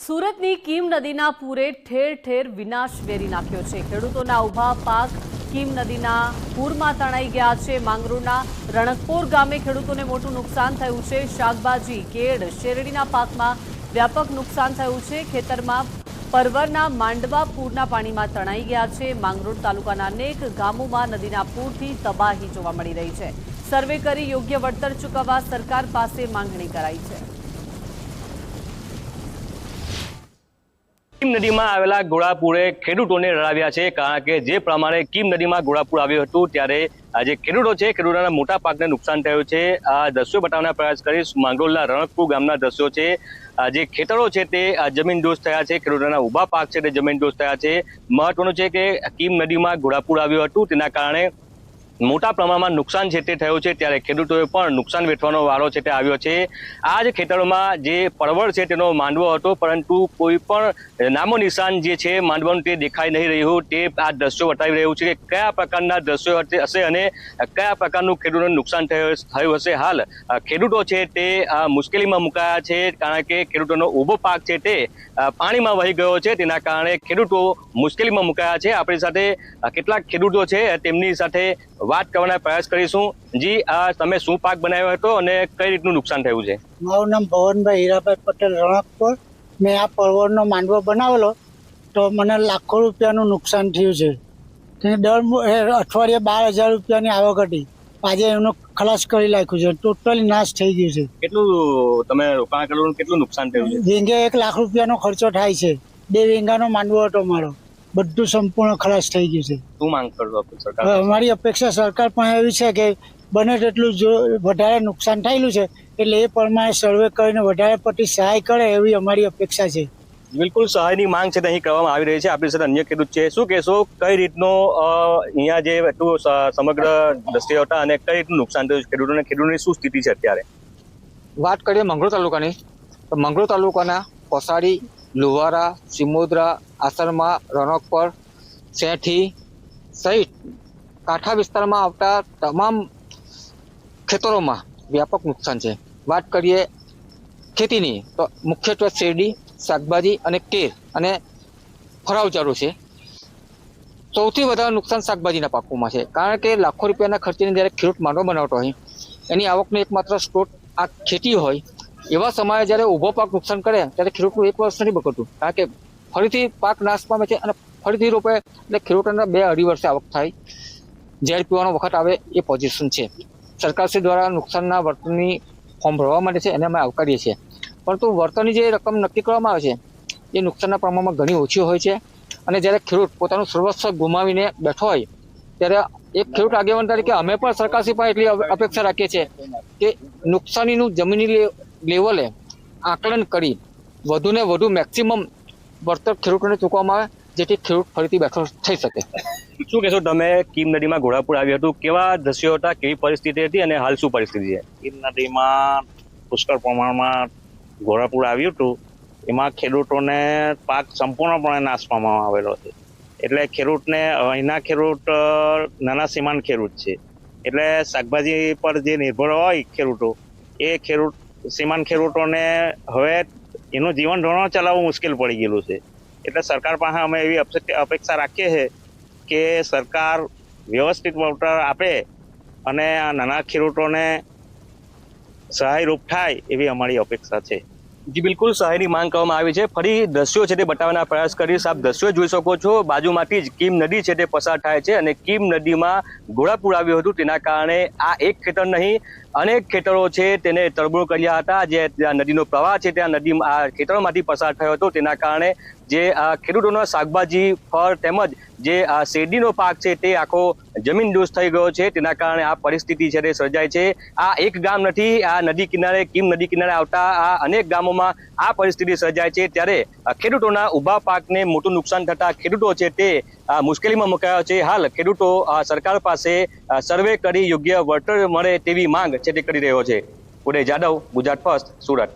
સુરતની કીમ નદીના પૂરે ઠેર ઠેર વિનાશ વેરી નાખ્યો છે। ખેડૂતોના ઊભા પાક કીમ નદીના પૂરમાં તણાઈ ગયા છે। માંગરોળના રણકપોર ગામે ખેડૂતોને મોટું નુકસાન થયું છે। શાકભાજી, કેળ, શેરડીના પાકમાં વ્યાપક નુકસાન થયું છે। ખેતરમાં પરવરના માંડવા પૂરના પાણીમાં તણાઈ ગયા છે। માંગરોળ તાલુકાના અનેક ગામોમાં નદીના પૂરથી તબાહી જોવા મળી રહી છે। સર્વે કરી યોગ્ય વળતર ચૂકવવા સરકાર પાસે માંગણી કરાઈ છે। કીમ નદીમાં આવેલા ઘોડાપુરે ખેડૂતોને રડાવ્યા છે, કારણ કે જે પ્રમાણે કીમ નદીમાં ઘોડાપુર આવ્યું હતું ત્યારે જે ખેડૂતો છે ખેડૂતોના મોટા પાકને નુકસાન થયું છે। આ દ્રશ્યો બતાવવાનો પ્રયાસ કરીશ। માંગરોળના રણકપુર ગામના દ્રશ્યો છે। જે ખેતરો છે તે જમીનદોસ્ત થયા છે, ખેડૂતોના ઊભા પાક છે તે જમીનદોસ્ત થયા છે। મહત્વનું છે કે કીમ નદીમાં ઘોડાપુર આવ્યું હતું, તેના કારણે મોટા પ્રમાણમાં નુકસાન છે તે થયું છે, ત્યારે ખેડૂતોએ પણ નુકસાન વેઠવાનો વારો છે તે આવ્યો છે। આ જ ખેતરોમાં જે પરવળ છે તેનો માંડવો હતો, પરંતુ કોઈ પણ નામો નિશાન જે છે માંડવાનું તે દેખાઈ નહીં રહ્યું। તે આ દ્રશ્યો બતાવી રહ્યું છે કે કયા પ્રકારના દ્રશ્યો હશે અને કયા પ્રકારનું ખેડૂતોને નુકસાન થયું હશે। હાલ ખેડૂતો છે તે મુશ્કેલીમાં મુકાયા છે, કારણ કે ખેડૂતોનો ઊભો પાક છે તે પાણીમાં વહી ગયો છે, તેના કારણે ખેડૂતો મુશ્કેલીમાં મુકાયા છે। આપણી સાથે કેટલાક ખેડૂતો છે તેમની સાથે વાત કરવાનો પ્રયાસ કરીશું। જી, તમે શું પાક બનાવ્યો હતો અને કઈ રીતનું નુકસાન થયું છે? મારું નામ ભવનભાઈ હીરાભાઈ પટેલ, રણકપુર। મેં આ પરવળનો માંડવો બનાવેલો તો મને લાખો રૂપિયાનું નુકસાન થયું છે। દર અઠવાડિયે 12,000 રૂપિયાની આવક હતી, આજે એનું ખલાસ કરી નાખ્યું છે, ટોટલી નાશ થઈ ગયું છે। કેટલું તમે રોકાણ કરેલું, કેટલું નુકસાન થયું છે? વીંઘે 1 લાખ રૂપિયાનો ખર્ચો થાય છે। 2 વીંઘાનો માંડવો હતો મારો, બધું સંપૂર્ણ ખલાસ થઈ ગયું છે। શું માંગ કરશો સરકાર? અમારી અપેક્ષા સરકાર પણ એવી છે કે બને તેટલું જો વધારે નુકસાન થયેલું છે એટલે એ પ્રમાણે સર્વે કરીને વધારે પડતી સહાય કરે એવી અમારી અપેક્ષા છે। બિલકુલ સહાયની માંગ છે તે અહીં કરવામાં આવી રહી છે। આપણી સાથે અન્ય ખેડૂત છે, શું કહેશો કઈ રીતનો અહીંયા જે એટલું સમગ્ર દ્રશ્યો હતા અને કઈ રીતનું નુકસાન થયું છે ખેડૂતોને, ખેડૂતોની શું સ્થિતિ છે અત્યારે? વાત કરીએ મંગરોળ તાલુકાની, તો મંગરોળ તાલુકાના કોસાડી, લુહારા, સિમોદરા, આસરમા, રણકપર, સેઠી સહિત કાંઠા વિસ્તારમાં આવતા તમામ ખેતરોમાં વ્યાપક નુકસાન છે। વાત કરીએ ખેતીની તો મુખ્યત્વે શેરડી, શાકભાજી અને કેર અને ફરાવચારો છે। સૌથી વધારે નુકસાન શાકભાજીના પાકોમાં છે, કારણ કે લાખો રૂપિયાના ખર્ચીને જ્યારે ખેડૂત માંડવો બનાવતો હોય, એની આવકનો એકમાત્ર સ્ત્રોત આ ખેતી હોય, એવા સમયે જ્યારે ઊભો પાક નુકસાન કરે ત્યારે ખેડૂતનું 1 વર્ષ નથી બગડતું, કારણ કે ફરીથી પાક નાશ પામે છે અને ફરીથી રોપે એટલે ખેડૂતોને 2-2.5 વર્ષે આવક થાય, ઝેર પીવાનો વખત આવે એ પોઝિશન છે। સરકારશ્રી દ્વારા નુકસાનના વળતરની ફોર્મ ભરવા માટે છે, એને અમે આવકારીએ છીએ, પરંતુ વળતરની જે રકમ નક્કી કરવામાં આવે છે એ નુકસાનના પ્રમાણમાં ઘણી ઓછી હોય છે। અને જ્યારે ખેડૂત પોતાનું સર્વસ્વ ગુમાવીને બેઠો હોય ત્યારે એક ખેડૂત આગેવાન તરીકે અમે પણ સરકારશ્રી પણ એટલી અપેક્ષા રાખીએ છીએ કે નુકસાનીનું જમીની લેવલે આકલન કરી વધુને વધુ મેક્સિમમ વળતર ખેડૂતોને ચૂકવવામાં આવે, જેથી ખેડૂત ફરીથી બેઠો થઈ શકે। શું કહેશો તમે, કીમ નદીમાં ઘોડાપુર આવ્યું હતું, કેવા દ્રશ્યો હતા, કેવી પરિસ્થિતિ હતી અને હાલ શું પરિસ્થિતિ છે? કીમ નદીમાં પુષ્કળ પ્રમાણમાં ઘોડાપુર આવ્યું હતું, એમાં ખેડૂતોને પાક સંપૂર્ણપણે નાશ પામવામાં આવેલો છે। એટલે ખેડૂતને અહીંના ખેડૂત નાના સીમાંત ખેડૂત છે, એટલે શાકભાજી પર જે નિર્ભર હોય ખેડૂતો, એ સીમાંત ખેડૂતોને હવે એનું જીવન ધોરણ ચલાવવું મુશ્કેલ પડી ગયેલું છે। એટલે સરકાર પાસે અમે એવી અપેક્ષા રાખીએ છીએ કે સરકાર વ્યવસ્થિત વળતર આપે અને આ નાના ખેડૂતોને સહાયરૂપ થાય એવી અમારી અપેક્ષા છે। જી બિલકુલ સહાયની માંગ કરવામાં આવી છે। ફરી દ્રશ્યો છે તે બતાવવાના પ્રયાસ કરીશ। આપ દ્રશ્યો જોઈ શકો છો, બાજુમાંથી જ કીમ નદી છે તે પસાર થાય છે અને કીમ નદીમાં ઘોડાપુર આવ્યું હતું, તેના કારણે આ એક ખેતર નહીં અનેક ખેતરો છે તેને તરબોળ કર્યા હતા। જે નદીનો પ્રવાહ છે ત્યાં આ ખેતરોમાંથી પસાર થયો હતો, તેના કારણે જે ખેડૂતોનો શાકભાજી, ફળ તેમજ જે શેરડીનો પાક છે તે આખો જમીનદોસ્ત થઈ ગયો છે, તેના કારણે આ પરિસ્થિતિ છે તે સર્જાય છે। આ એક ગામ નથી, આ નદી કિનારે કીમ નદી કિનારે આવતા આ અનેક ગામોમાં આ પરિસ્થિતિ સર્જાય છે, ત્યારે ખેડૂતોના ઊભા પાકને મોટું નુકસાન થતા ખેડૂતો છે તે મુશ્કેલીમાં મુકાયા છે। હાલ ખેડૂતો સરકાર પાસે સર્વે કરી યોગ્ય વળતર મળે તેવી માંગ છે તે કરી રહ્યો છે। ઉદય જાદવ, ગુજરાત ફર્સ્ટ, સુરત।